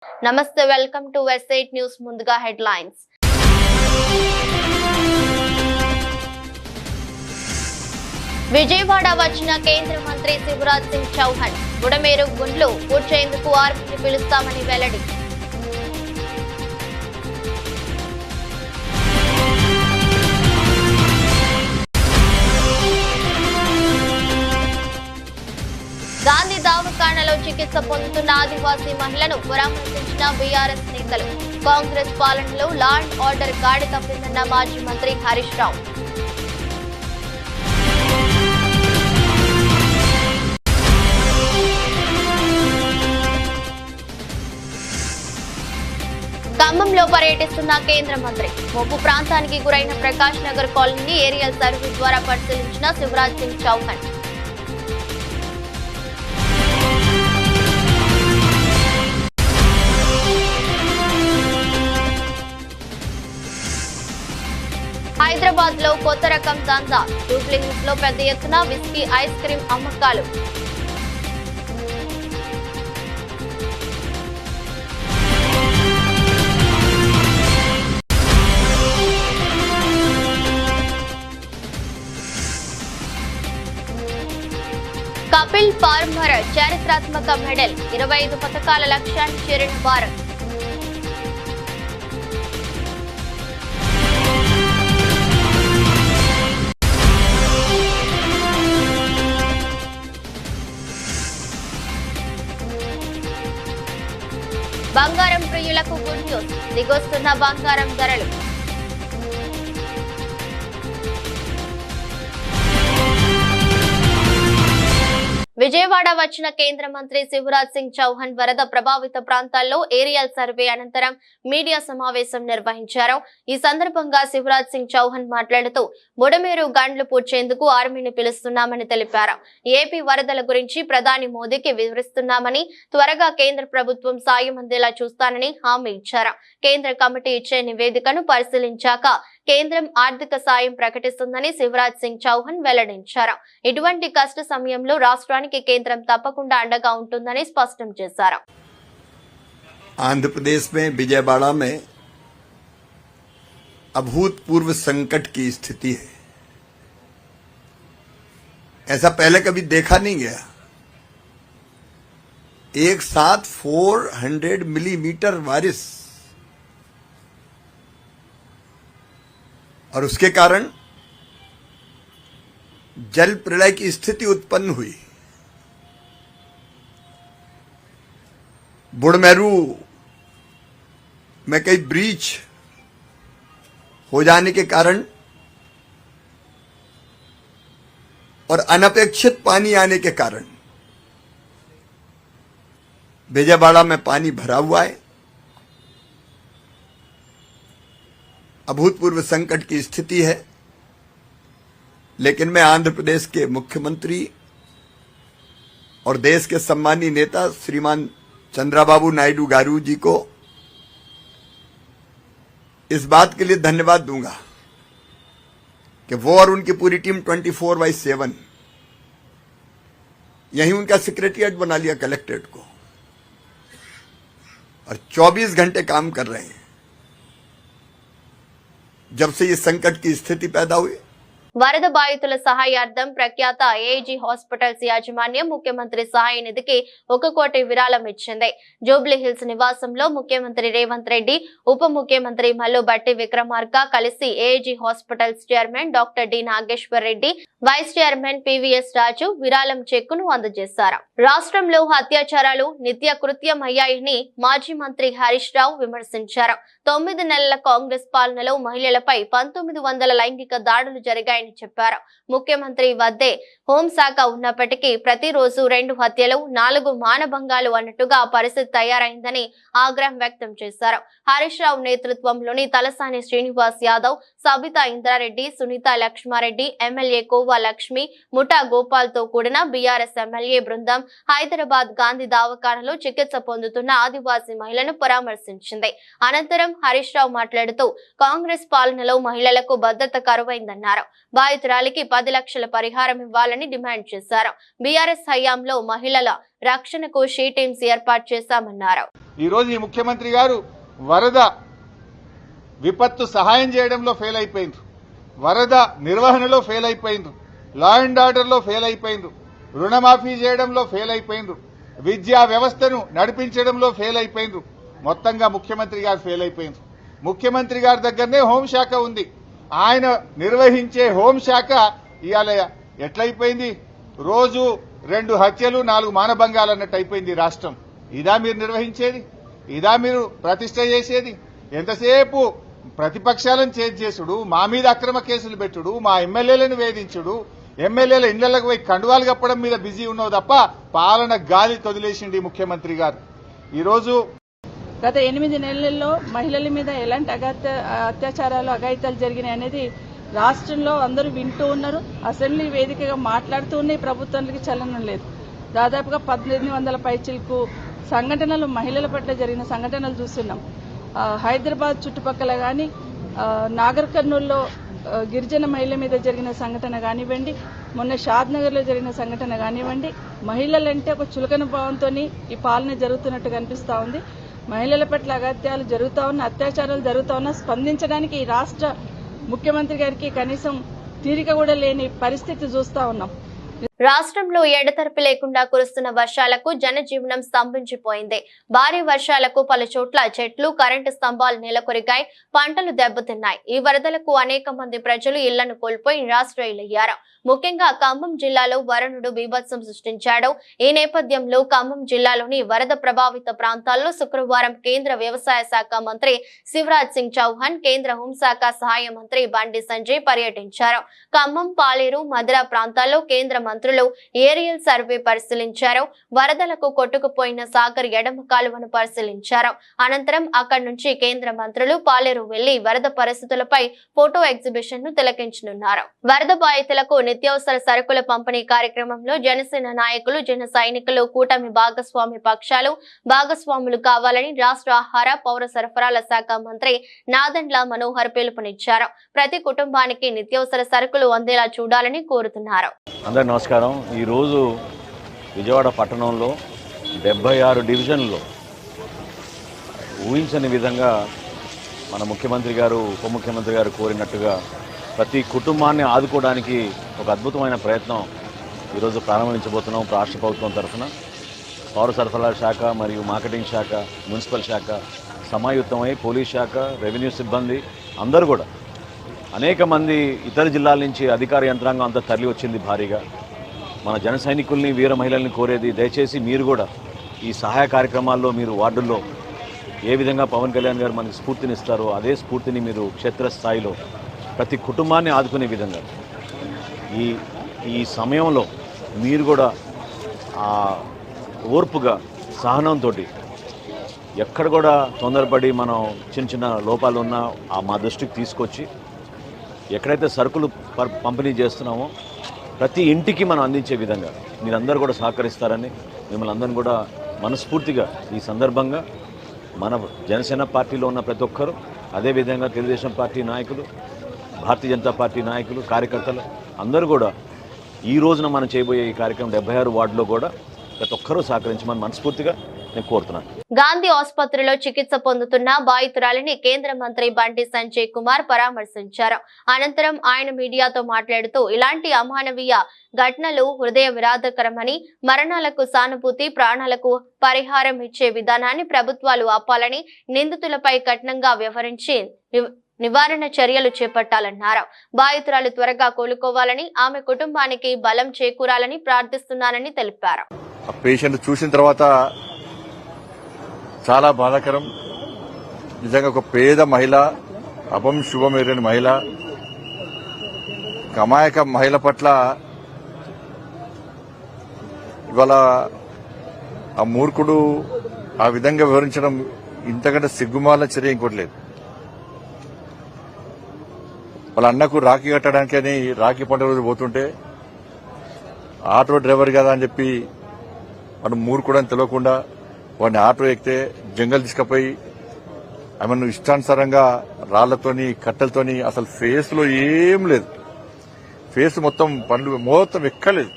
నమస్తే, welcome to S8 news. ముందుగా headlines. Vijayawada వచ్చిన కేంద్ర మంత్రి శివరాజ్ సింగ్ చౌహాన్ బుడమేరు గుండ్లు పూడ్చేందుకు ఆర్మీని పిలుస్తామని వెల్లడి. గాంధీ దవాఖానలో చికిత్స పొందుతున్న ఆదివాసీ మహిళను పరామర్శించిన బీఆర్ఎస్ నేతలు. కాంగ్రెస్ పాలనలో లా అండ్ ఆర్డర్ గాడి తప్పిందన్న మాజీ మంత్రి హరీష్ రావు. ఖమ్మంలో పర్యటిస్తున్న కేంద్ర మంత్రి. ముప్పు ప్రాంతానికి గురైన ప్రకాష్ నగర్ కాలనీని ఏరియల్ సర్వే ద్వారా పరిశీలించిన శివరాజ్ సింగ్ చౌహాన్. హైదరాబాద్ లో కొత్త రకం దందా. జూబ్లీహిల్స్ లో పెద్ద ఎత్తున విస్కీ ఐస్ క్రీం అమ్మకాలు. కపిల్ పార్మర్ చారిత్రాత్మక మెడల్. 25 పథకాల లక్ష్యాన్ని చేరిన భారత్. బంగారం ప్రియులకు గుడ్ న్యూస్. దిగొస్తున్న బంగారం ధరలు. విజయవాడ వచ్చిన కేంద్ర మంత్రి శివరాజ్ సింగ్ చౌహాన్ వరద ప్రభావిత ప్రాంతాల్లో ఏరియల్ సర్వే అనంతరం మీడియా సమావేశం నిర్వహించారు. ఈ సందర్భంగా శివరాజ్ సింగ్ చౌహాన్ మాట్లాడుతూ బుడమేరు గండ్లు పూడ్చేందుకు ఆర్మీని పిలుస్తున్నామని తెలిపారు. ఏపీ వరదల గురించి ప్రధాని మోదీకి వివరిస్తున్నామని, త్వరగా కేంద్ర ప్రభుత్వం సాయం అందేలా చూస్తానని హామీ ఇచ్చారు. కేంద్ర కమిటీ ఇచ్చే నివేదికను పరిశీలించాక కేంద్రం ఆర్థిక సాయం ప్రకటిస్తుందని శివరాజ్ సింగ్ చౌహాన్ వెల్లడించారు. ఇటువంటి కష్ట సమయంలో రాష్ట్రానికి కేంద్రం తప్పకుండా అండగా ఉంటుందని స్పష్టం చేశారు. आंध्र प्रदेश में विजयवाड़ा में अभूतपूर्व संकट की स्थिति है. ऐसा पहले कभी देखा नहीं गया. एक साथ 400 मिलीमीटर बारिश और उसके कारण जल प्रलय की स्थिति उत्पन्न हुई. बुड़मेरू में कई ब्रीच हो जाने के कारण और अनपेक्षित पानी आने के कारण विजयवाड़ा में पानी भरा हुआ है. अभूतपूर्व संकट की स्थिति है. लेकिन मैं आंध्र प्रदेश के मुख्यमंत्री और देश के सम्मानीय नेता श्रीमान चंद्रबाबू नायडू गारू जी को इस बात के लिए धन्यवाद दूंगा कि वो और उनकी पूरी टीम 24/7 यहीं उनका सेक्रेटरिएट बना लिया कलेक्ट्रेट को और 24 घंटे काम कर रहे हैं. जब से ये संकट की स्थिति पैदा हुई, వరద బాధితుల సహాయార్థం ప్రఖ్యాత ఏఐజీ హాస్పిటల్స్ యాజమాన్యం ముఖ్యమంత్రి సహాయ నిధికి 1 కోటి విరాళం ఇచ్చింది. జూబ్లీహిల్స్ నివాసంలో ముఖ్యమంత్రి రేవంత్ రెడ్డి, ఉప ముఖ్యమంత్రి మల్లు బట్టి విక్రమార్క కలిసి AIG hospitals chairman doctor D Nageshwar Reddy, vice chairman PVS Raju విరాళం చెక్కును అందజేశారు. రాష్ట్రంలో అత్యాచారాలు నిత్య కృత్యమయ్యాయని మాజీ మంత్రి హరీష్ రావు విమర్శించారు. 9 నెలల కాంగ్రెస్ పాలనలో మహిళలపై 1900 లైంగిక దాడులు జరిగాయని చెప్పారు. ముఖ్యమంత్రి వద్దే హోంశాఖ ఉన్నప్పటికీ ప్రతిరోజు 2 హత్యలు, 4 మానభంగాలు అన్నట్టుగా పరిస్థితి తయారైందని ఆగ్రహం వ్యక్తం చేశారు. హరీష్ రావు నేతృత్వంలోని తలసాని శ్రీనివాస్ యాదవ్, సబితా ఇంద్రారెడ్డి, సునీత లక్ష్మారెడ్డి, ఎమ్మెల్యే కోవా లక్ష్మి, ముఠా గోపాల్ తో కూడిన బీఆర్ఎస్ ఎమ్మెల్యే బృందం హైదరాబాద్ గాంధీ దవాఖానలో చికిత్స పొందుతున్న ఆదివాసీ మహిళను పరామర్శించింది. అనంతరం హరీష్ రావు మాట్లాడుతూ కాంగ్రెస్ పాలనలో మహిళలకు భద్రత కరువైందన్నారు. బాధితురాలికి 10 లక్షల పరిహారం ఇవ్వాలని డిమాండ్ చేశారు. బీఆర్ఎస్ హయాంలో మహిళల రక్షణకు షీ టీమ్స్ ఏర్పాటు చేశామన్నారు. ఈ రోజు ఈ ముఖ్యమంత్రి గారు వరద విపత్తు సహాయం చేయడంలో ఫెయిల్ అయిపోయింది, వరద నిర్వహణలో ఫెయిల్ అయిపోయింది, లా అండ్ ఆర్డర్లో ఫెయిల్ అయిపోయింది, రుణమాఫీ చేయడంలో ఫెయిల్ అయిపోయింది, విద్యా వ్యవస్థను నడిపించడంలో ఫెయిల్ అయిపోయింది. మొత్తంగా ముఖ్యమంత్రి గారు ఫెయిల్ అయిపోయింది. ముఖ్యమంత్రి గారి దగ్గరనే హోంశాఖ ఉంది. ఆయన నిర్వహించే హోంశాఖ ఇవాళ ఎట్లయిపోయింది? రోజు 2 హత్యలు 4 మానభంగాలు అన్నట్టు అయిపోయింది రాష్ట్రం. ఇదా మీరు నిర్వహించేది? ఇదా మీరు ప్రతిష్ట చేసేది? ఎంతసేపు ప్రతిపక్షాలను చేసుడు, మా మీద అక్రమ కేసులు పెట్టుడు, మా ఎమ్మెల్యేలను వేధించుడు, ఎమ్మెల్యేల ఇళ్లకు పోయి కండువాలు కప్పడం మీద బిజీ ఉన్నావు తప్ప పాలన గాలి తొదిలేసింది ముఖ్యమంత్రి గారు. ఈరోజు గత 8 నెలల్లో మహిళల మీద ఎలాంటి అత్యాచారాలు అఘాయితాలు జరిగినాయి అనేది రాష్ట్రంలో అందరూ వింటూ ఉన్నారు. అసెంబ్లీ వేదికగా మాట్లాడుతూ ఉన్నాయి. ప్రభుత్వానికి చలనం లేదు. దాదాపుగా 1800 పైచిలకు సంఘటనలు మహిళల పట్ల జరిగిన సంఘటనలు చూస్తున్నాం. హైదరాబాద్ చుట్టుపక్కల కానీ, నాగర్ కర్నూల్లో గిరిజన మహిళల మీద జరిగిన సంఘటన కానివ్వండి, మొన్న షాద్ నగర్ లో జరిగిన సంఘటన కానివ్వండి, మహిళలంటే ఒక చులకన భావంతో ఈ పాలన జరుగుతున్నట్టు కనిపిస్తా ఉంది. మహిళల పట్ల అగత్యాలు జరుగుతా ఉన్న, అత్యాచారాలు జరుగుతా ఉన్నా స్పందించడానికి ఈ రాష్ట్ర ముఖ్యమంత్రి గారికి కనీసం తీరిక కూడా లేని పరిస్థితి చూస్తా ఉన్నాం. రాష్ట్రంలో ఎడతెరిపి లేకుండా కురుస్తున్న వర్షాలకు జనజీవనం స్తంభించిపోయింది. భారీ వర్షాలకు పలు చోట్ల చెట్లు, కరెంటు స్తంభాలు నెలకొరిగాయి, పంటలు దెబ్బతిన్నాయి. ఈ వరదలకు అనేక మంది ప్రజలు ఇళ్లను కోల్పోయి నిరాశ్రయులయ్యారు. ముఖ్యంగా ఖమ్మం జిల్లాలో వరుణుడు బీభత్సం సృష్టించాడు. ఈ నేపథ్యంలో ఖమ్మం జిల్లాలోని వరద ప్రభావిత ప్రాంతాల్లో శుక్రవారం కేంద్ర వ్యవసాయ శాఖ మంత్రి శివరాజ్ సింగ్ చౌహాన్, కేంద్ర హోంశాఖ సహాయ మంత్రి బండి సంజయ్ పర్యటించారు. ఖమ్మం, పాలేరు, మధుర ప్రాంతాల్లో కేంద్ర మంత్రులు ఏరియల్ సర్వే పరిశీలించారు. వరదలకు కొట్టుకుపోయిన సాగర్ ఎడమ కాలువను పరిశీలించారు. అనంతరం అక్కడి నుంచి కేంద్ర మంత్రులు పాలేరు వెళ్లి వరద పరిస్థితులపై ఫోటో ఎగ్జిబిషన్ ను తిలకించనున్నారు. వరద బాధితులకు నిత్యావసర సరుకుల పంపిణీ కార్యక్రమంలో జనసేన నాయకులు, జన సైనికులు, కూటమి భాగస్వాములు కావాలని రాష్ట్ర ఆహార, పౌర సరఫరాల శాఖ మంత్రి నాదెండ్ల మనోహర్ పిలుపునిచ్చారు. ప్రతి కుటుంబానికి నిత్యావసర సరుకులు అందేలా చూడాలని కోరుతున్నారు. అందరికీ నమస్కారం. ఈరోజు విజయవాడ పట్టణంలో 76 డివిజన్లో ఊహించని విధంగా మన ముఖ్యమంత్రి గారు, ఉప ముఖ్యమంత్రి గారు కోరినట్టుగా ప్రతి కుటుంబాన్ని ఆదుకోవడానికి ఒక అద్భుతమైన ప్రయత్నం ఈరోజు ప్రారంభించబోతున్నాం. రాష్ట్ర ప్రభుత్వం తరఫున పౌర సరఫరాల శాఖ మరియు మార్కెటింగ్ శాఖ, మున్సిపల్ శాఖ సమాయుత్తమై పోలీస్ శాఖ, రెవెన్యూ సిబ్బంది అందరూ కూడా, అనేక మంది ఇతర జిల్లాల నుంచి అధికార యంత్రాంగం అంతా తరలి వచ్చింది భారీగా. మన జన సైనికుల్ని, వీర మహిళల్ని కోరేది, దయచేసి మీరు కూడా ఈ సహాయ కార్యక్రమాల్లో మీరు వార్డుల్లో ఏ విధంగా పవన్ కళ్యాణ్ గారు మనకి స్ఫూర్తినిస్తారో అదే స్ఫూర్తిని మీరు క్షేత్రస్థాయిలో ప్రతి కుటుంబాన్ని ఆదుకునే విధంగా ఈ సమయంలో మీరు కూడా ఓర్పుగా, సహనంతో, ఎక్కడ కూడా తొందరపడి మనం చిన్న లోపాలు ఉన్నా మా దృష్టికి తీసుకొచ్చి ఎక్కడైతే సరుకులు పంపిణీ చేస్తున్నామో ప్రతి ఇంటికి మనం అందించే విధంగా మీరందరూ కూడా సహకరిస్తారని మిమ్మల్ని అందరిని కూడా మనస్ఫూర్తిగా ఈ సందర్భంగా మన జనసేన పార్టీలో ఉన్న ప్రతి ఒక్కరు, అదేవిధంగా తెలుగుదేశం పార్టీ నాయకులు, భారతీయ జనతా పార్టీ నాయకులు, కార్యకర్తలు అందరూ కూడా ఈ రోజున మనం చేయబోయే ఈ కార్యక్రమం 76 వార్డులో కూడా ప్రతి ఒక్కరూ సహకరించమని మనస్ఫూర్తిగా నేను కోరుతున్నాను. గాంధీ ఆసుపత్రిలో చికిత్స పొందుతున్న బాధితురాలిని కేంద్ర మంత్రి బండి సంజయ్ కుమార్ పరామర్శించారు. అనంతరం ఆయన మీడియాతో మాట్లాడుతూ ఇలాంటి అమానవీయ ఘటనలు హృదయ విరాధకరమని, మరణాలకు సానుభూతి, ప్రాణాలకు పరిహారం ఇచ్చే విధానాన్ని ప్రభుత్వాలు ఆపాలని, నిందితులపై కఠినంగా వ్యవహరించి నివారణ చర్యలు చేపట్టాలన్నారు. బాధితురాలు త్వరగా కోలుకోవాలని, ఆమె కుటుంబానికి బలం చేకూరాలని ప్రార్థిస్తున్నానని తెలిపారు. పేషెంట్ చూసిన తర్వాత చాలా బాధాకరం. నిజంగా ఒక పేద మహిళ, అపం శుభం ఎరని మహిళ, అమాయక మహిళ పట్ల ఇవాళ ఆ మూర్ఖుడు ఆ విధంగా వివరించడం ఇంతకంటే సిగ్గుమాల చర్య ఇంకోటి లేదు. వాళ్ళ అన్నకు రాఖీ కట్టడానికని రాఖీ పండుగ రోజు పోతుంటే ఆటో డ్రైవర్ కదా అని చెప్పి వాడు మూర్ఖుడు అని తెలియకుండా వాడిని ఆటో ఎక్కితే జంగల్ తీసుకుపోయి ఆమెను ఇష్టానుసారంగా రాళ్లతోని, కట్టెలతోని, అసలు ఫేస్ లో ఏం లేదు, ఫేస్ మొత్తం పనులు మొత్తం ఎక్కలేదు.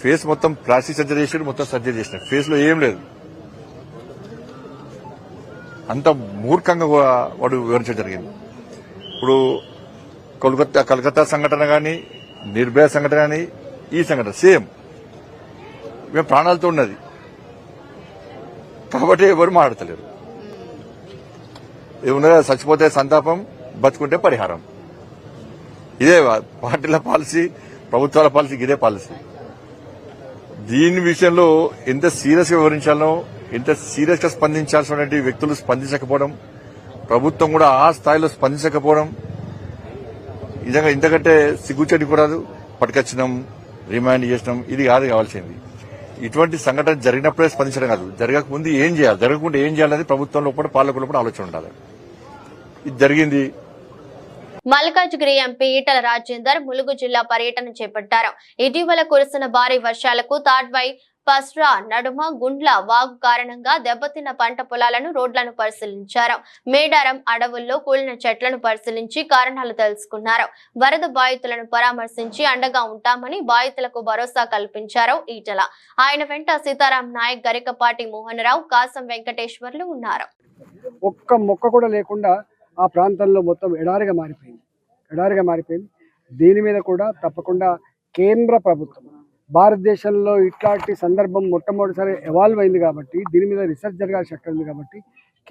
ఫేస్ మొత్తం ప్లాస్టిక్ సర్జరీ చేసాడు, మొత్తం సర్జరీ చేసినాడు. ఫేస్ లో ఏం లేదు. అంత మూర్ఖంగా వాడు వివరించడం జరిగింది. ఇప్పుడు కలకత్తా సంఘటన కానీ, నిర్భయ సంఘటన కానీ, ఈ సంఘటన సేమ్ మేము ప్రాణాలతో ఉన్నది కాబట్టి ఎవరు మాట్లాడతలేరు. ఏమన్నా చచ్చిపోతే సంతాపం, బతుకుంటే పరిహారం. ఇదే పార్టీల పాలసీ, ప్రభుత్వాల పాలసీ, ఇదే పాలసీ. దీని విషయంలో ఎంత సీరియస్ గా వివరించాలో, ఎంత సీరియస్ గా స్పందించాల్సినటువంటి వ్యక్తులు స్పందించకపోవడం, ప్రభుత్వం కూడా ఆ స్థాయిలో స్పందించకపోవడం నిజంగా ఇంతకంటే సిగ్గుచేటి కూడా పట్టుకొచ్చినాం, రిమాండ్ చేసినాం, ఇది కాదు కావాల్సింది. ఇటువంటి సంఘటన జరిగినప్పుడే స్పందించడం కాదు, జరగకముందు ఏం చేయాలి, జరగకుండా ఏం చేయాలనేది ప్రభుత్వంలో కూడా పాలకుల్లో కూడా ఆలోచన ఉండాలి. ఇది జరిగింది. మల్కాజ్గిరి ఎంపీ ఈటల రాజేందర్ ములుగు జిల్లా పర్యటన చేపట్టారు. ఇటీవల కురిసిన భారీ వర్షాలకు తాడ్వై, పస్రా నడుమ గుండ్ల వాగు కారణంగా దెబ్బతిన్న పంట పొలాలను, రోడ్లను పరిశీలించారు. మేడారం అడవుల్లో కూలిన చెట్లను పరిశీలించి కారణాలు తెలుసుకున్నారు. వరద బాధితులను పరామర్శించి అండగా ఉంటామని బాధితులకు భరోసా కల్పించారు ఈటల. ఆయన వెంట సీతారాం నాయక్, గరికపాటి మోహనరావు, కాసం వెంకటేశ్వర్లు ఉన్నారు. ఒక్క మొక్క కూడా లేకుండా ఆ ప్రాంతంలో మొత్తం ఎడారిగా మారిపోయింది. దీని మీద కూడా తప్పకుండా కేంద్ర ప్రభుత్వం, భారతదేశంలో ఇట్లాంటి సందర్భం మొట్టమొదటిసారి ఎవాల్వ్ అయింది కాబట్టి, దీని మీద రీసెర్చ్ జరగాల్సిన శక్తి ఉంది కాబట్టి,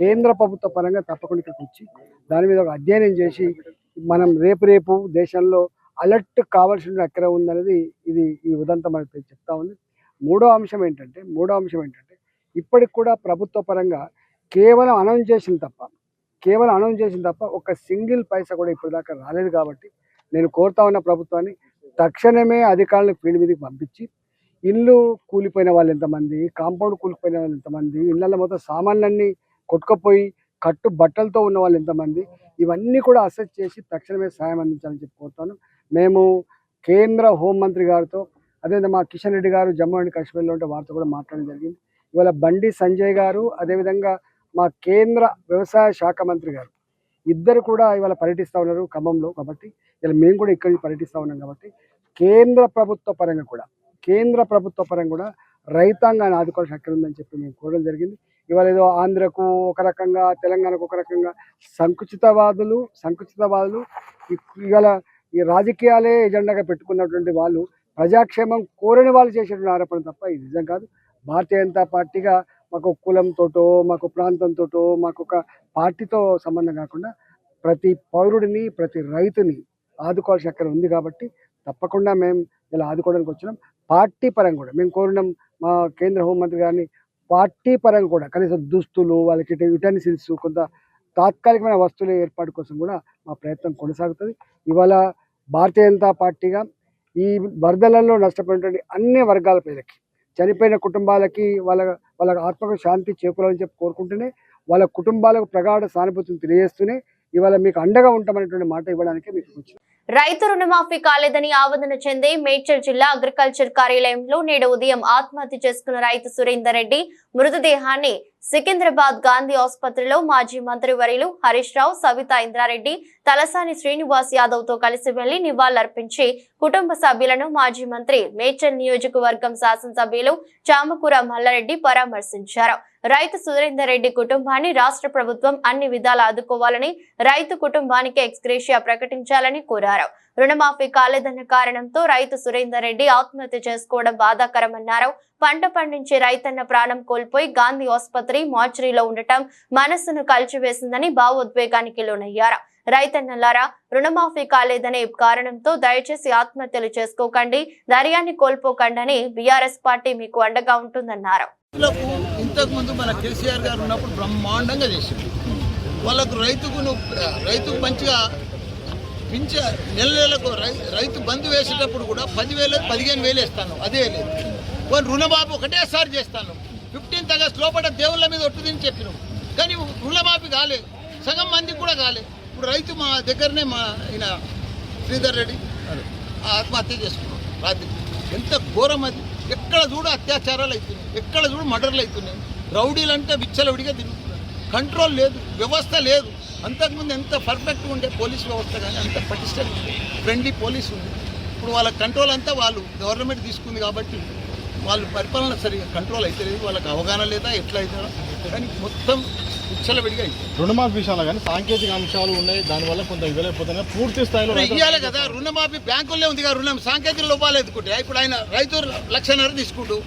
కేంద్ర ప్రభుత్వ పరంగా తప్పకుండా ఇక్కడికి వచ్చి దాని మీద ఒక అధ్యయనం చేసి మనం రేపు దేశంలో అలర్ట్ కావాల్సిన ఎక్కడ ఉందనేది ఇది ఈ ఉదంతం అనేది చెప్తా ఉంది. మూడో అంశం ఏంటంటే ఇప్పటికి కూడా ప్రభుత్వ పరంగా కేవలం అనౌన్స్ చేసింది తప్ప ఒక సింగిల్ పైసా కూడా ఇప్పటిదాకా రాలేదు. కాబట్టి నేను కోరుతా ఉన్న ప్రభుత్వాన్ని తక్షణమే అధికారులను ఫీల్డ్ మీదకి పంపించి, ఇల్లు కూలిపోయిన వాళ్ళు ఎంతమంది, కాంపౌండ్ కూలిపోయిన వాళ్ళు ఎంతమంది, ఇళ్లలో మొత్తం సామాన్లన్నీ కొట్టుకుపోయి కట్టు బట్టలతో ఉన్న వాళ్ళు ఎంతమంది, ఇవన్నీ కూడా అసెస్ చేసి తక్షణమే సాయం అందించాలని చెప్పి కోరుతాను. మేము కేంద్ర హోంమంత్రి గారితో, అదేవిధంగా మా కిషన్ రెడ్డి గారు జమ్మూ అండ్ కాశ్మీర్లో ఉంటే వారితో కూడా మాట్లాడడం జరిగింది. ఇవాళ బండి సంజయ్ గారు, అదేవిధంగా మా కేంద్ర వ్యవసాయ శాఖ మంత్రి గారు ఇద్దరు కూడా ఇవాళ పర్యటిస్తూ ఉన్నారు ఖమ్మంలో. కాబట్టి ఇలా మేము కూడా ఇక్కడి నుంచి పర్యటిస్తూ ఉన్నాం. కాబట్టి కేంద్ర ప్రభుత్వ పరంగా కూడా రైతాంగాన్ని ఆదుకోవాల్సిన శక్తి ఉందని చెప్పి మేము కోరడం జరిగింది. ఇవాళ ఏదో ఆంధ్రకు ఒక రకంగా, తెలంగాణకు ఒక రకంగా సంకుచితవాదులు ఇవాళ ఈ రాజకీయాలే ఎజెండాగా పెట్టుకున్నటువంటి వాళ్ళు ప్రజాక్షేమం కోరని వాళ్ళు చేసేటువంటి ఆరోపణ తప్ప ఇది నిజం కాదు. భారతీయ జనతా పార్టీగా మాకు కులంతోటో, మాకు ప్రాంతంతోటో, మాకు ఒక పార్టీతో సంబంధం కాకుండా ప్రతి పౌరుడిని, ప్రతి రైతుని ఆదుకోవాల్సిన అక్కడ ఉంది. కాబట్టి తప్పకుండా మేము ఇలా ఆదుకోవడానికి వచ్చినాం. పార్టీ పరంగా కూడా మేము కోరినాం మా కేంద్ర హోంమంత్రి గారిని, పార్టీ పరంగా కూడా కనీసం దుస్తులు, వాళ్ళకి యుటెన్సిల్స్, కొంత తాత్కాలికమైన వస్తువుల ఏర్పాటు కోసం కూడా మా ప్రయత్నం కొనసాగుతుంది. ఇవాళ భారతీయ జనతా పార్టీగా ఈ వరదలలో నష్టపోయినటువంటి అన్ని వర్గాల ప్రజలకి, చనిపోయిన కుటుంబాలకి వాళ్ళ ఆత్మకు శాంతి చేకూరాలని చెప్పి కోరుకుంటూనే, వాళ్ళ కుటుంబాలకు ప్రగాఢ సానుభూతిని తెలియజేస్తూనే ఇవాళ మీకు అండగా ఉంటామనేటువంటి మాట ఇవ్వడానికి మీకు వచ్చింది. రైతు రుణమాఫీ కాలేదని ఆవేదన చెంది మేడ్చల్ జిల్లా అగ్రికల్చర్ కార్యాలయంలో నేడు ఉదయం ఆత్మహత్య చేసుకున్న రైతు సురేందర్ రెడ్డి మృతదేహాన్ని సికింద్రాబాద్ గాంధీ ఆసుపత్రిలో మాజీ మంత్రివర్యులు హరీష్ రావు, సవితా ఇంద్రారెడ్డి, తలసాని శ్రీనివాస్ యాదవ్ తో కలిసి వెళ్లి నివాళులర్పించి కుటుంబ సభ్యులను మాజీ మంత్రి, మేడ్చల్ నియోజకవర్గం శాసనసభ్యులు చామకూర మల్లారెడ్డి పరామర్శించారు. రైతు సురేందర్ రెడ్డి కుటుంబాన్ని రాష్ట్ర ప్రభుత్వం అన్ని విధాలా ఆదుకోవాలని, రైతు కుటుంబానికి ఎక్స్గ్రేషియా ప్రకటించాలని కోరారు. రుణమాఫీ కాలేదన్న కారణంతో రైతు సురేందర్ రెడ్డి ఆత్మహత్య చేసుకోవడం బాధాకరమన్నారు. పంట పండించే రైతన్న ప్రాణం కోల్పోయి గాంధీ ఆసుపత్రి మార్చురీలో ఉండటం మనస్సును కలిచివేసిందని భావోద్వేగానికి లోనయ్యారు. రైతన్నలారా, రుణమాఫీ కాలేదనే కారణంతో దయచేసి ఆత్మహత్యలు చేసుకోకండి, ధైర్యాన్ని కోల్పోకండి, బీఆర్ఎస్ పార్టీ మీకు అండగా ఉంటుందన్నారు. ఇంతకు ముందు మన కేసీఆర్ గారు ఉన్నప్పుడు బ్రహ్మాండంగా చేసింది. వాళ్ళకు రైతుకు మంచిగా నెలకు రైతు బంధు వేసేటప్పుడు కూడా 10,000 15,000 వేస్తాను, అదే లేదు. వాళ్ళు రుణమాఫీ ఒకటేసారి చేస్తాను. 15th ఆగస్ట్ లోపల దేవుళ్ళ మీద ఒట్టుదని చెప్పినాం, కానీ రుణమాఫీ కాలేదు, సగం మందికి కూడా కాలేదు. ఇప్పుడు రైతు మా దగ్గరనే మా ఈయన శ్రీధర్ రెడ్డి ఆత్మహత్య చేసుకున్నాం రాత్రి. ఎంత ఘోరం అది! ఎక్కడ చూడు అత్యాచారాలు అవుతున్నాయి, ఎక్కడ చూడు మర్డర్లు అవుతున్నాయి. రౌడీలు అంటే విచ్చలవిడిగా తిరుగుతున్నారు, కంట్రోల్ లేదు, వ్యవస్థ లేదు. అంతకుముందు ఎంత పర్ఫెక్ట్గా ఉండే పోలీస్ వ్యవస్థ, కానీ అంత పటిష్టంగా ఉంది, ఫ్రెండ్లీ పోలీస్ ఉంది. ఇప్పుడు వాళ్ళ కంట్రోల్ అంతా వాళ్ళు గవర్నమెంట్ తీసుకుంది కాబట్టి వాళ్ళు పరిపాలన సరిగా కంట్రోల్ అయితే లేదు, వాళ్ళకి అవగాహన లేదా ఎట్లా అవుతుందో కానీ మొత్తం ఉచ్చలవిడిగా అయిపోయింది. రుణమాఫీ విషయాలు కానీ సాంకేతిక అంశాలు ఉన్నాయి, దానివల్ల కొంత ఇవ్వలేకపోతున్నా పూర్తి స్థాయిలో ఇవ్వాలి కదా. రుణమాఫీ బ్యాంకుల్లో ఉంది కదా, రుణం సాంకేతిక లోపాలు ఎదుర్కొంటే ఇప్పుడు ఆయన రైతు 1,00,000 తీసుకుంటూ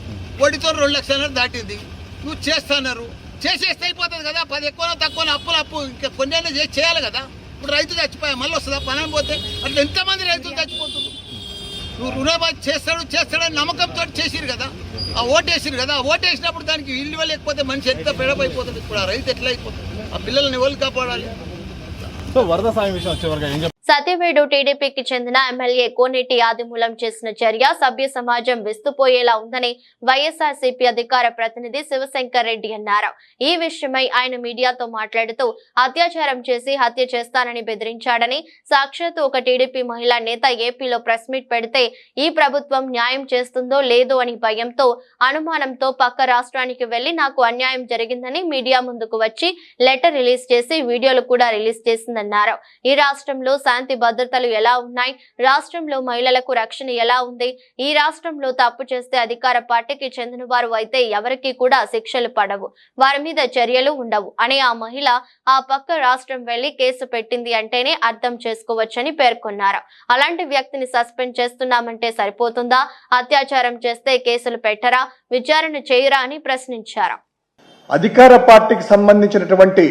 వడ్డీతో 2,00,000 దాటింది. నువ్వు చేస్తున్నారు చేసేస్తే అయిపోతుంది కదా, 10 ఎక్కువ తక్కువ అప్పు ఇంకా కొన్ని అయినా చేయాలి కదా. ఇప్పుడు రైతు చచ్చిపోయా మళ్ళీ వస్తుందా పని పోతే అట్లా ఎంతమంది రైతులు చచ్చిపోతున్నారు. నువ్వు రుణమాఫీ చేస్తాడని నమ్మకంతో చేసిరు కదా, ఆ ఓటేసిరు కదా, ఆ ఓటేసినప్పుడు దానికి ఇల్లు లేకపోతే మనిషి ఎంత పెడపైపోతుంది. ఇప్పుడు ఆ రైతు ఎట్లా అయిపోతుంది, ఆ పిల్లల్ని ఎవరు కాపాడాలి. సో వరద సాయం విషయం వచ్చేవరకు ఏం సత్యవేడు టీడీపీకి చెందిన ఎమ్మెల్యే కోనేటి ఆదిమూలం చేసిన చర్య సభ్య సమాజం విస్తుపోయేలా ఉందని వైఎస్ఆర్సీపీ అధికార ప్రతినిధి శివశంకర్ రెడ్డి అన్నారు. ఈ విషయమై ఆయన మీడియాతో మాట్లాడుతూ అత్యాచారం చేసి హత్య చేస్తానని బెదిరించాడని, సాక్షాత్తు ఒక టీడీపీ మహిళా నేత ఏపీలో ప్రెస్ మీట్ పెడితే ఈ ప్రభుత్వం న్యాయం చేస్తుందో లేదో అని భయంతో అనుమానంతో పక్క రాష్ట్రానికి వెళ్లి నాకు అన్యాయం జరిగిందని మీడియా ముందుకు వచ్చి లెటర్ రిలీజ్ చేసి వీడియోలు కూడా రిలీజ్ చేసిందన్నారు. ఈ రాష్ట్రంలో శాంతి భద్రతలు ఎలా ఉన్నాయి, రాష్ట్రంలో మహిళలకు రక్షణ ఎలా ఉంది, ఈ రాష్ట్రంలో తప్పు చేస్తే అధికార పార్టీకి చెందిన వారు అయితే ఎవరికి కూడా శిక్షలు పడవు, వారి మీద చర్యలు ఉండవు అని ఆ మహిళ ఆ పక్క రాష్ట్రం వెళ్లి కేసు పెట్టింది అంటేనే అర్థం చేసుకోవచ్చని పేర్కొన్నారు. అలాంటి వ్యక్తిని సస్పెండ్ చేస్తున్నామంటే సరిపోతుందా, అత్యాచారం చేస్తే కేసులు పెట్టరా, విచారణ చేయరా అని ప్రశ్నించారు. అధికార పార్టీకి సంబంధించినటువంటి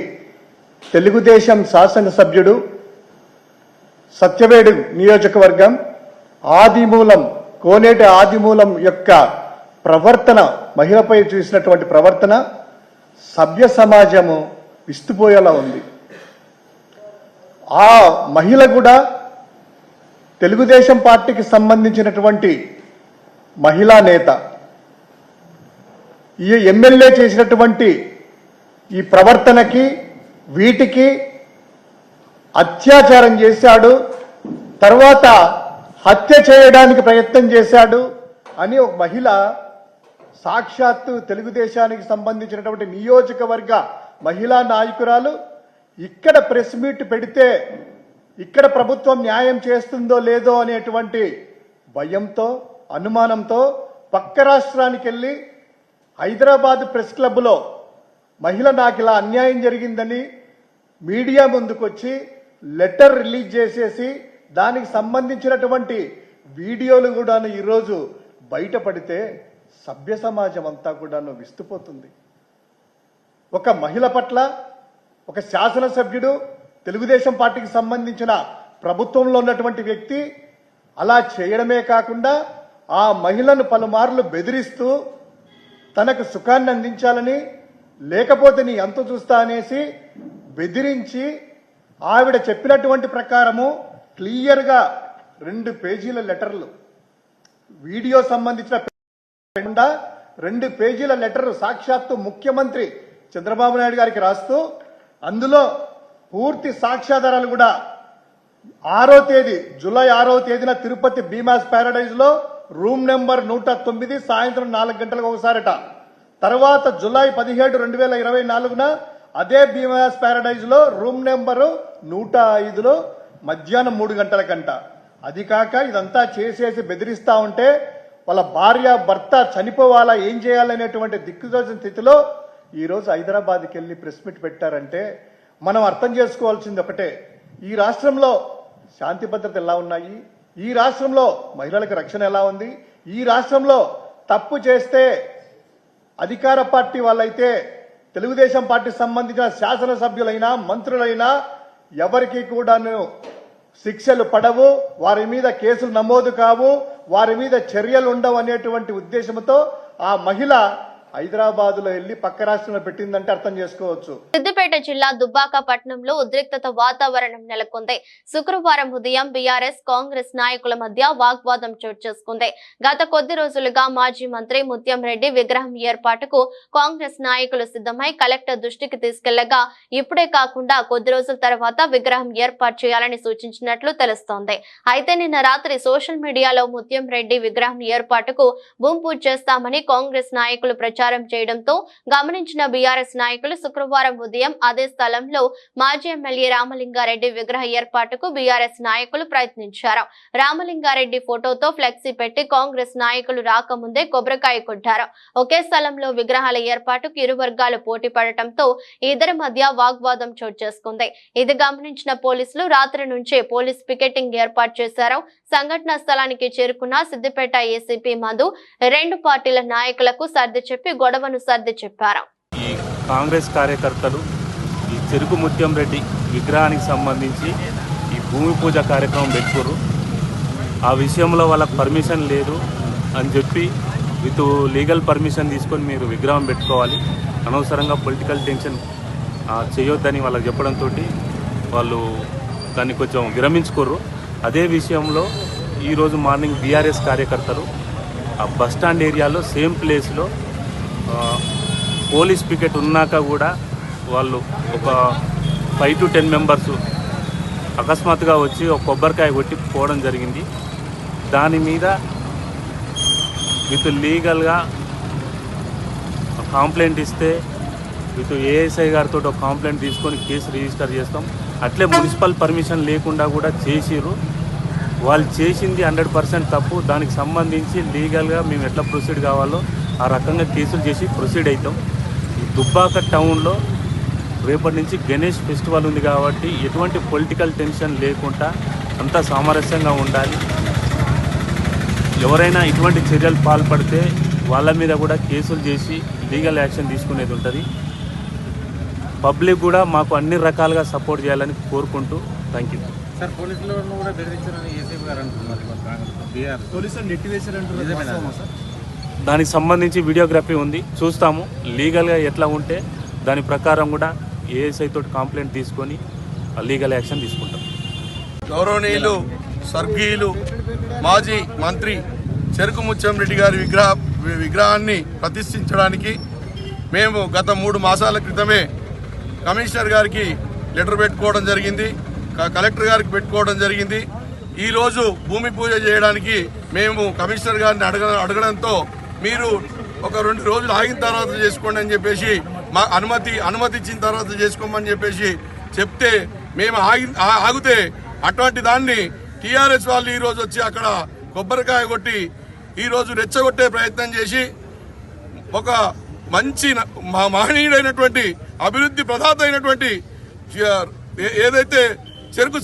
తెలుగుదేశం శాసనసభ్యుడు సత్యవేడు నియోజకవర్గం కోనేటి ఆదిమూలం యొక్క ప్రవర్తన, మహిళపై చూసినటువంటి ప్రవర్తన సభ్య సమాజము విస్తుపోయేలా ఉంది. ఆ మహిళ కూడా తెలుగుదేశం పార్టీకి సంబంధించినటువంటి మహిళా నేత. ఈ ఎమ్మెల్యే చేసినటువంటి ఈ ప్రవర్తనకి వీటికి అత్యాచారం చేశాడు, తర్వాత హత్య చేయడానికి ప్రయత్నం చేశాడు అని ఒక మహిళ సాక్షాత్తు తెలుగుదేశానికి సంబంధించినటువంటి నియోజకవర్గ మహిళా నాయకురాలు ఇక్కడ ప్రెస్ మీట్ పెడితే ఇక్కడ ప్రభుత్వం న్యాయం చేస్తుందో లేదో అనేటువంటి భయంతో అనుమానంతో పక్క రాష్ట్రానికి వెళ్ళి హైదరాబాద్ ప్రెస్ క్లబ్లో మహిళ నాకు ఇలా అన్యాయం జరిగిందని మీడియా ముందుకొచ్చి లెటర్ రిలీజ్ చేసేసి దానికి సంబంధించినటువంటి వీడియోలు కూడా ఈరోజు బయటపడితే సభ్య సమాజం అంతా కూడా విస్తుపోతుంది. ఒక మహిళ పట్ల ఒక శాసనసభ్యుడు తెలుగుదేశం పార్టీకి సంబంధించిన ప్రభుత్వంలో ఉన్నటువంటి వ్యక్తి అలా చేయడమే కాకుండా ఆ మహిళను పలుమార్లు బెదిరిస్తూ తనకు సుఖాన్ని అందించాలని, లేకపోతే నీ అంత చూస్తా అనేసి బెదిరించి ఆవిడ చెప్పినటువంటి ప్రకారము క్లియర్గా 2 పేజీల లెటర్లు, వీడియో సంబంధించిన 2 పేజీల లెటర్ సాక్షాత్తు ముఖ్యమంత్రి చంద్రబాబు నాయుడు గారికి రాస్తూ అందులో పూర్తి సాక్ష్యాధారాలు కూడా 6వ తేదీ జూలై 6వ తేదీన తిరుపతి భీమాస్ ప్యారడైజ్ లో రూమ్ నెంబర్ 109 సాయంత్రం 4 గంటలకు ఒకసారట. తర్వాత జూలై 17, 2024 అదే భీమాస్ ప్యారడైజ్ లో రూమ్ నెంబరు 105లో మధ్యాహ్నం 3 గంటలకంట. అది కాక ఇదంతా చేసేసి బెదిరిస్తా ఉంటే వాళ్ళ భార్య భర్త చనిపోవాలా, ఏం చేయాలనేటువంటి దిక్కుదోచిన స్థితిలో ఈరోజు హైదరాబాద్కి వెళ్ళి ప్రెస్ మీట్ పెట్టారంటే మనం అర్థం చేసుకోవాల్సింది ఒకటే, ఈ రాష్ట్రంలో శాంతి భద్రత ఎలా ఉన్నాయి, ఈ రాష్ట్రంలో మహిళలకు రక్షణ ఎలా ఉంది, ఈ రాష్ట్రంలో తప్పు చేస్తే అధికార పార్టీ వాళ్ళైతే తెలుగుదేశం పార్టీకి సంబంధించిన శాసనసభ్యులైనా మంత్రులైనా ఎవరికి కూడాను శిక్షలు పడవు, వారి మీద కేసులు నమోదు కావు, వారి మీద చర్యలు ఉండవు అనేటువంటి ఉద్దేశంతో ఆ మహిళ హైదరాబాద్ లో వెళ్లి పక్క రాష్ట్రంలో పెట్టిందంటే అర్థం చేసుకోవచ్చు. సిద్దిపేట జిల్లా దుబ్బాక పట్టణంలో ఉద్రిక్తత వాతావరణం నెలకొంది. శుక్రవారం ఉదయం బీఆర్ఎస్ కాంగ్రెస్ నాయకుల మధ్య వాగ్వాదం చోటు చేసుకుంది. గత కొద్ది రోజులుగా మాజీ మంత్రి ముత్యం రెడ్డి విగ్రహం ఏర్పాటుకు కాంగ్రెస్ నాయకులు సిద్ధమై కలెక్టర్ దృష్టికి తీసుకెళ్లగా ఇప్పుడే కాకుండా కొద్ది రోజుల తర్వాత విగ్రహం ఏర్పాటు చేయాలని సూచించినట్లు తెలుస్తోంది. అయితే నిన్న రాత్రి సోషల్ మీడియాలో ముత్యం రెడ్డి విగ్రహం ఏర్పాటుకు భూమి పూజ చేస్తామని కాంగ్రెస్ నాయకులు ప్రచారం ప్రచారం చేయడంతో గమనించిన బీఆర్ఎస్ నాయకులు శుక్రవారం ఉదయం అదే స్థలంలో మాజీ ఎమ్మెల్యే రామలింగారెడ్డి విగ్రహ ఏర్పాటుకు బీఆర్ఎస్ నాయకులు ప్రయత్నించారు. రామలింగారెడ్డి ఫోటోతో ఫ్లెక్సీ పెట్టి కాంగ్రెస్ నాయకులు రాకముందే కొబ్బరికాయ కొట్టారు. ఒకే స్థలంలో విగ్రహాల ఏర్పాటుకు ఇరు వర్గాలు పోటీ పడటంతో ఇద్దరి మధ్య వాగ్వాదం చోటు చేసుకుంది. ఇది గమనించిన పోలీసులు రాత్రి నుంచే పోలీస్ పికెటింగ్ ఏర్పాటు చేశారు. సంఘటనా స్థలానికి చేరుకున్న సిద్దిపేట ఏసీపీ మధు రెండు పార్టీల నాయకులకు సర్ది చెప్పి గొడవను సర్ది చెప్పారు. ఈ కాంగ్రెస్ కార్యకర్తలు ఈ చెరుకు ముత్యం రెడ్డి విగ్రహానికి సంబంధించి ఈ భూమి పూజ కార్యక్రమం పెట్టుకోరు. ఆ విషయంలో వాళ్ళకి పర్మిషన్ లేదు అని చెప్పి విత్ లీగల్ పర్మిషన్ తీసుకొని మీరు విగ్రహం పెట్టుకోవాలి, అనవసరంగా పొలిటికల్ టెన్షన్ చేయొద్దని వాళ్ళకి చెప్పడంతో వాళ్ళు దాన్ని కొంచెం విరమించుకోరు. అదే విషయంలో ఈరోజు మార్నింగ్ బీఆర్ఎస్ కార్యకర్తలు ఆ బస్టాండ్ ఏరియాలో సేమ్ ప్లేస్లో పోలీస్ పికెట్ ఉన్నాక కూడా వాళ్ళు ఒక 5 to 10 మెంబర్స్ అకస్మాత్తుగా వచ్చి ఒక కొబ్బరికాయ కొట్టి పోవడం జరిగింది. దాని మీద విత్ లీగల్గా కంప్లైంట్ ఇస్తే విత్ ఏఎస్ఐ గారితో ఒక కంప్లైంట్ తీసుకొని కేసు రిజిస్టర్ చేస్తాం. అట్లే మున్సిపల్ పర్మిషన్ లేకుండా కూడా చేసిరు. వాళ్ళు చేసింది 100% తప్పు. దానికి సంబంధించి లీగల్గా మేము ఎట్లా ప్రొసీడ్ కావాలో ఆ రకంగా కేసులు చేసి ప్రొసీడ్ అవుతాం. ఈ దుబ్బాక టౌన్లో రేపటి నుంచి గణేష్ ఫెస్టివల్ ఉంది కాబట్టి ఎటువంటి పొలిటికల్ టెన్షన్ లేకుండా అంతా సామరస్యంగా ఉండాలి. ఎవరైనా ఇటువంటి చర్యలు పాల్పడితే వాళ్ళ మీద కూడా కేసులు చేసి లీగల్ యాక్షన్ తీసుకునేది ఉంటుంది. పబ్లిక్ కూడా మాకు అన్ని రకాలుగా సపోర్ట్ చేయాలని కోరుకుంటూ థ్యాంక్ యూ. సార్ పోలీసులను కూడా బెదిరించారని ఏసీపీ గారు అంటున్నారు. పోలీసులు నెట్టివేశారంటున్నారు. దానికి సంబంధించి వీడియోగ్రఫీ ఉంది, చూస్తాము. లీగల్గా ఎట్లా ఉంటే దాని ప్రకారం కూడా ఏఎస్ఐ తోటి కంప్లైంట్ తీసుకొని లీగల్ యాక్షన్ తీసుకుంటాం. గౌరవనీయులు స్వర్గీయులు మాజీ మంత్రి చెరుకు ముత్యం రెడ్డి గారి విగ్రహాన్ని ప్రతిష్ఠించడానికి మేము గత 3 మాసాల క్రితమే కమిషనర్ గారికి లెటర్ పెట్టుకోవడం జరిగింది, కలెక్టర్ గారికి పెట్టుకోవడం జరిగింది. ఈరోజు భూమి పూజ చేయడానికి మేము కమిషనర్ గారిని అడగడంతో మీరు ఒక 2 రోజులు ఆగిన తర్వాత చేసుకోండి అని చెప్పేసి మా అనుమతి ఇచ్చిన తర్వాత చేసుకోమని చెప్పేసి చెప్తే మేము ఆగితే అటువంటి దాన్ని టీఆర్ఎస్ వాళ్ళు ఈరోజు వచ్చి అక్కడ కొబ్బరికాయ కొట్టి ఈరోజు రెచ్చగొట్టే ప్రయత్నం చేసి ఒక మంచి మహనీయుడైనటువంటి అభివృద్ధి ప్రదాత అయినటువంటి ఏదైతే చెరుకు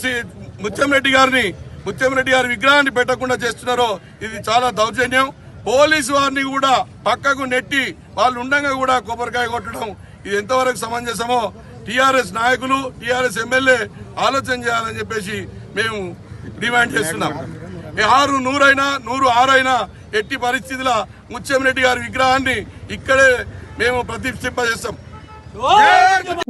ముత్యం రెడ్డి గారి విగ్రహాన్ని పెట్టకుండా చేస్తున్నారో ఇది చాలా దౌర్జన్యం. పోలీసు వారిని కూడా పక్కకు నెట్టి వాళ్ళు ఉండగా కూడా కొబ్బరికాయ కొట్టడం ఇది ఎంతవరకు సమంజసమో టీఆర్ఎస్ నాయకులు టీఆర్ఎస్ ఎమ్మెల్యే ఆలోచన చేయాలని చెప్పేసి మేము డిమాండ్ చేస్తున్నాం. 6, 100 అయినా ఎట్టి పరిస్థితుల ముత్యం రెడ్డి గారి విగ్రహాన్ని ఇక్కడే మేము ప్రతిష్ఠింపజేస్తాం.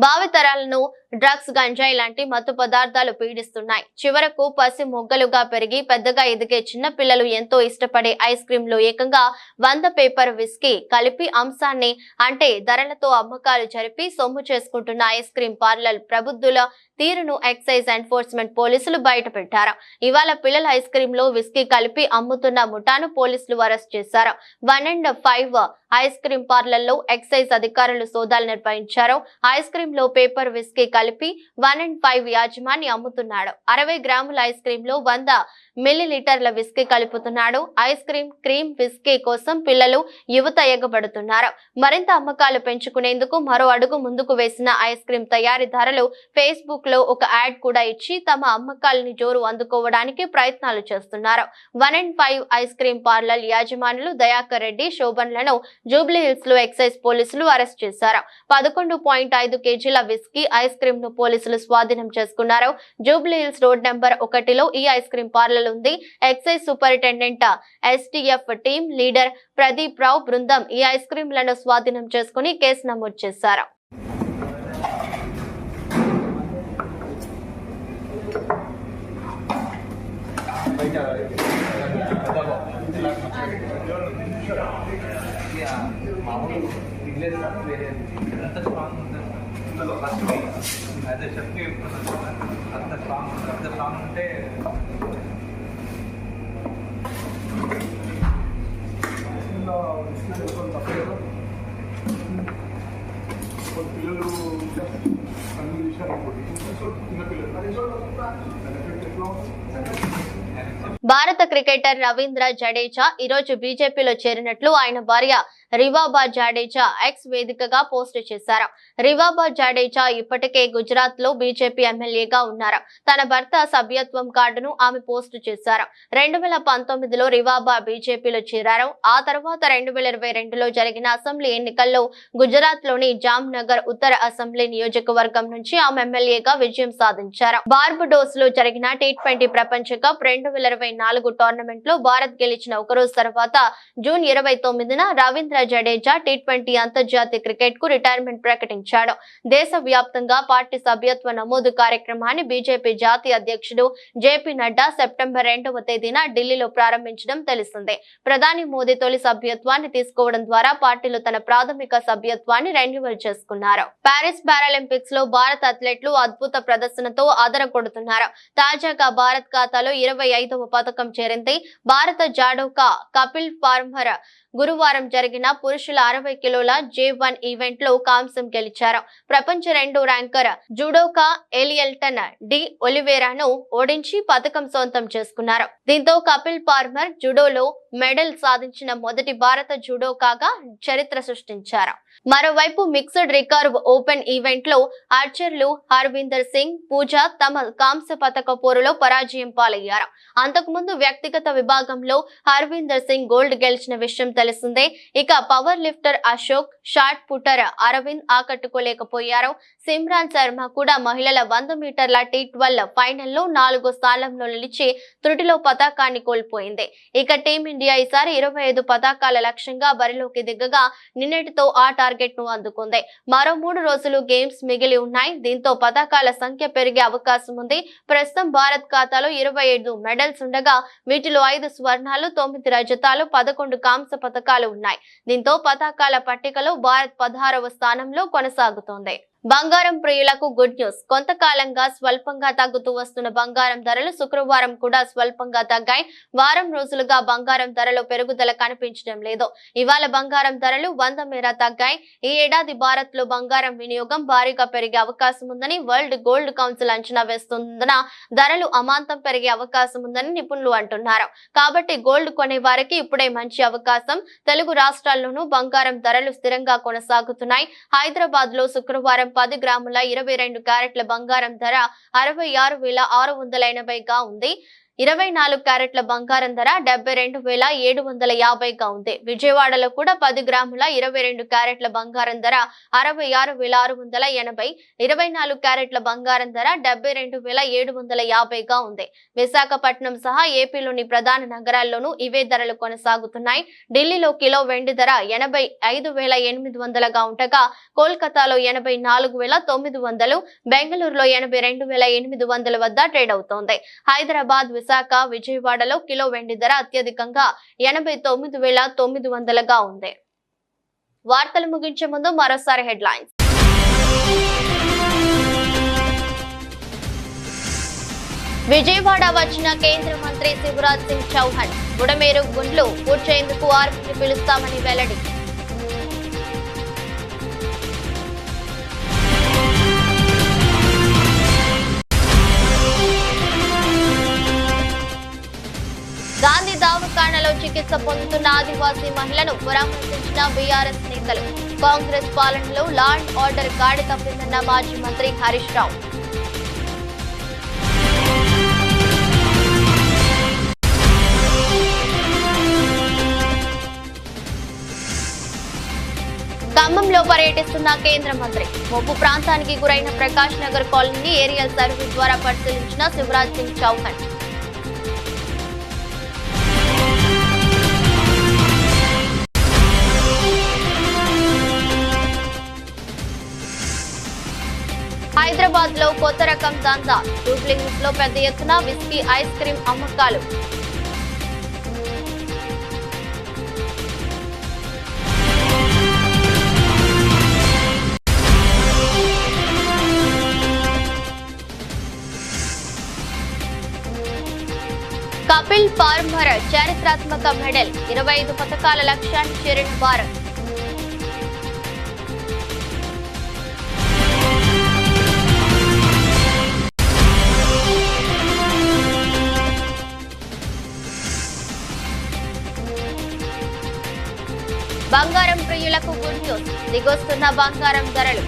భావితరాలను డ్రగ్స్, గంజాయి లాంటి మత్తు పదార్థాలు పీడిస్తున్నాయి. చివరకు పసి మొగ్గలుగా పెరిగి పెద్దగా ఎదిగే చిన్న పిల్లలు ఎంతో ఇష్టపడే ఐస్ క్రీమ్ లో ఏకంగా 100 పేపర్ విస్కీ కలిపి అంశాన్ని అంటే ధరలతో అమ్మకాలు జరిపి సొమ్ము చేసుకుంటున్న ఐస్ క్రీమ్ పార్లర్ ప్రబుద్ధుల తీరును ఎక్సైజ్ ఎన్ఫోర్స్మెంట్ పోలీసులు బయటపెట్టారు. ఇవాళ పిల్లల ఐస్ క్రీమ్ లో విస్కీ కలిపి అమ్ముతున్న ముఠాను పోలీసులు అరెస్ట్ చేశారు. 1 and 5 ఐస్ క్రీమ్ పార్లర్లో ఎక్సైజ్ అధికారులు సోదాలు నిర్వహించారు. ఐస్ క్రీమ్ లో పేపర్ విస్కీ కలిపి 1 and 5 యాజమాని అమ్ముతున్నాడు. 60 గ్రాముల ఐస్ క్రీమ్ లో 100 మిల్లీలీటర్ల విస్కీ కలుపుతున్నాడు. ఐస్ క్రీమ్ విస్కీ కోసం పిల్లలు, యువత ఎగబడుతున్నారు. మరింత అమ్మకాలు పెంచుకునేందుకు మరో అడుగు ముందుకు వేసిన ఐస్ క్రీమ్ తయారీదారులు ఫేస్బుక్ లో ఒక యాడ్ కూడా ఇచ్చి తమ అమ్మకాలని జోరు అందుకోవడానికి ప్రయత్నాలు చేస్తున్నారు. 1 and 5 ఐస్ క్రీమ్ పార్లర్ యాజమానులు దయాకర్ రెడ్డి, శోభన్లను జూబ్లీ హిల్స్ లో ఎక్సైజ్ పోలీసులు అరెస్ట్ చేశారు. 11.5 కేజీల విస్కీ ఐస్ క్రీమ్ ను పోలీసులు స్వాధీనం చేసుకున్నారు. జూబ్లీ హిల్స్ రోడ్ నెంబర్ 1లో ఈ ఐస్ క్రీమ్ పార్లర్ ఉంది. Excise superintendent STF team leader Pradeep Rao బృందం ఈ ఐస్ క్రీంలను స్వాధీనం చేసుకుని కేసు నమోదు చేశారు. భారత క్రికెటర్ రవీంద్ర జడేజా ఈరోజు బీజేపీలో చేరినట్లు ఆయన భార్య రివాబా జడేజా ఎక్స్ వేదికగా పోస్టు చేశారు. రివాబా జడేజా ఇప్పటికే గుజరాత్ లో బీజేపీ ఎమ్మెల్యేగా ఉన్నారు. తన భర్త సభ్యత్వం కార్డును ఆమె పోస్టు చేశారు. 2019లో రివాబా బీజేపీలో చేరారు. ఆ తర్వాత 2022లో జరిగిన అసెంబ్లీ ఎన్నికల్లో గుజరాత్ లోని జామ్ నగర్ ఉత్తర అసెంబ్లీ నియోజకవర్గం నుంచి ఆమె ఎమ్మెల్యేగా విజయం సాధించారు. బార్బడోస్ లో జరిగిన T20 ప్రపంచ కప్ 2024 టోర్నమెంట్ లో భారత్ గెలిచిన ఒకరోజు తర్వాత జూన్ 29న రవీంద్ర జడేజా T20 అంతర్జాతీయ క్రికెట్ కు రిటైర్మెంట్ ప్రకటించాడు. దేశవ్యాప్తంగా పార్టీ సభ్యత్వ నమోదు కార్యక్రమాన్ని బీజేపీ జాతీయ అధ్యక్షుడు జేపీ నడ్డా సెప్టెంబర్ 2వ తేదీన ఢిల్లీలో ప్రారంభించడం తెలిసిందే. ప్రధాని మోదీ తొలి సభ్యత్వాన్ని తీసుకోవడం ద్వారా పార్టీలో తన ప్రాథమిక సభ్యత్వాన్ని రెన్యువల్ చేసుకున్నారు. పారిస్ పారాలింపిక్స్ లో భారత అథ్లెట్లు అద్భుత ప్రదర్శనతో అదరకొడుతున్నారు. తాజాగా భారత్ ఖాతాలో 25వ పథకం చేరింది. భారత జాడోకా కపిల్ పార్మర్ గురువారం జరిగిన పురుషుల 60 కిలోల J1 ఈవెంట్ లో కాంస్యం గెలిచారు. ప్రపంచ 2వ ర్యాంకర్ జుడోకా ఎలియల్టన్ డి ఒలివేరాను ఓడించి పథకం సొంతం చేసుకున్నారు. దీంతో కపిల్ పార్మర్ జుడోలో మెడల్ సాధించిన మొదటి భారత జుడోకాగా చరిత్ర సృష్టించారు. మరోవైపు మిక్స్డ్ రికర్వ్ ఓపెన్ ఈవెంట్ లో ఆర్చర్లు హర్వీందర్ సింగ్, పూజా తమ కాంస్య పతక పోరులో పరాజయం పాలయ్యారు. అంతకుముందు వ్యక్తిగత విభాగంలో హర్వీందర్ సింగ్ గోల్డ్ గెలిచిన విషయం తెలిసిందే. ఇక power lifter Ashok, shot putter Aravind ఆకట్టుకోలేకపోయారు. సిమ్రాన్ శర్మ కూడా మహిళల 100 మీటర్ల T12 ఫైనల్లో 4వ స్థానంలో నిలిచి త్రుటిలో పతాకాన్ని కోల్పోయింది. ఇక టీమిండియా ఈసారి 25 పతాకాల లక్ష్యంగా బరిలోకి దిగగా నిన్నటితో ఆ టార్గెట్ ను అందుకుంది. మరో 3 రోజులు గేమ్స్ మిగిలి ఉన్నాయి. దీంతో పతాకాల సంఖ్య పెరిగే అవకాశం ఉంది. ప్రస్తుతం భారత్ ఖాతాలో 25 మెడల్స్ ఉండగా వీటిలో 5 స్వర్ణాలు, 9 రజతాలు, 11 కాంస్య పతకాలు ఉన్నాయి. దీంతో పతాకాల పట్టికలో భారత్ 16వ స్థానంలో కొనసాగుతోంది. బంగారం ప్రియులకు గుడ్ న్యూస్. కొంతకాలంగా స్వల్పంగా తగ్గుతూ వస్తున్న బంగారం ధరలు శుక్రవారం కూడా స్వల్పంగా తగ్గాయి. వారం రోజులుగా బంగారం ధరలో పెరుగుదల కనిపించడం లేదు. ఇవాళ బంగారం ధరలు 100 మేర తగ్గాయి. ఈ ఏడాది భారత్ లో బంగారం వినియోగం భారీగా పెరిగే అవకాశం ఉందని వరల్డ్ గోల్డ్ కౌన్సిల్ అంచనా వేస్తున్నందున ధరలు అమాంతం పెరిగే అవకాశం ఉందని నిపుణులు అంటున్నారు. కాబట్టి గోల్డ్ కొనే వారికి ఇప్పుడే మంచి అవకాశం. తెలుగు రాష్ట్రాల్లోనూ బంగారం ధరలు స్థిరంగా కొనసాగుతున్నాయి. హైదరాబాద్ లో శుక్రవారం 10 గ్రాముల 22 క్యారెట్ల బంగారం ధర 66,680గా ఉంది. 24 క్యారెట్ల బంగారం ధర 72,750గా ఉంది. విజయవాడలో కూడా 10 గ్రాముల 22 క్యారెట్ల బంగారం ధర 66,680, 24 క్యారెట్ల బంగారం ధర 72,750గా ఉంది. విశాఖపట్నం సహా ఏపీలోని ప్రధాన నగరాల్లోనూ ఇవే ధరలు కొనసాగుతున్నాయి. ఢిల్లీలో కిలో వెండి ధర 85,800గా ఉండగా కోల్కతాలో 84,900, బెంగళూరులో 82,800 వద్ద ట్రేడ్ అవుతోంది. హైదరాబాద్, విశాఖ, విజయవాడలో కిలో వెండి ధర అత్యధికంగా 89,900గా ఉంది. వార్తలు ముగించే ముందు మరోసారి హెడ్లైన్స్. విజయవాడ వచ్చిన కేంద్ర మంత్రి శివరాజ్ సింగ్ చౌహాన్ బుడమేరు గుండ్లు పూడ్చేందుకు ఆర్మీని పిలుస్తామని వెల్లడి. గాంధీ దవాఖానలో చికిత్స పొందుతున్న ఆదివాసీ మహిళను పరామర్శించిన బీఆర్ఎస్ నేతలు. కాంగ్రెస్ పాలనలో లా అండ్ ఆర్డర్ గాడి తప్పిందన్న మాజీ మంత్రి హరీష్ రావు. ఖమ్మంలో పర్యటిస్తున్న కేంద్ర మంత్రి. ముప్పు ప్రాంతానికి గురైన ప్రకాష్ నగర్ కాలనీని ఏరియల్ సర్వే ద్వారా పరిశీలించిన శివరాజ్ సింగ్ చౌహాన్. హైదరాబాద్ లో కొత్త రకం దందా. జూబ్లీహిల్స్ లో పెద్ద ఎత్తున విస్కీ, ఐస్ క్రీం అమ్మకాలు. కపిల్ పార్మర్ చారిత్రాత్మక మెడల్. 25 పతకాల లక్ష్యాన్ని చేరిన భారత్. బంగారం ప్రియులకు గుడ్ న్యూస్, దిగొస్తున్న బంగారం ధరలు.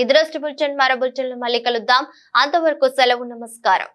ఈ దృష్టి బులెటిన్ మరో బులెటిన్లో మళ్ళీ కలుద్దాం. అంతవరకు సెలవు, నమస్కారం.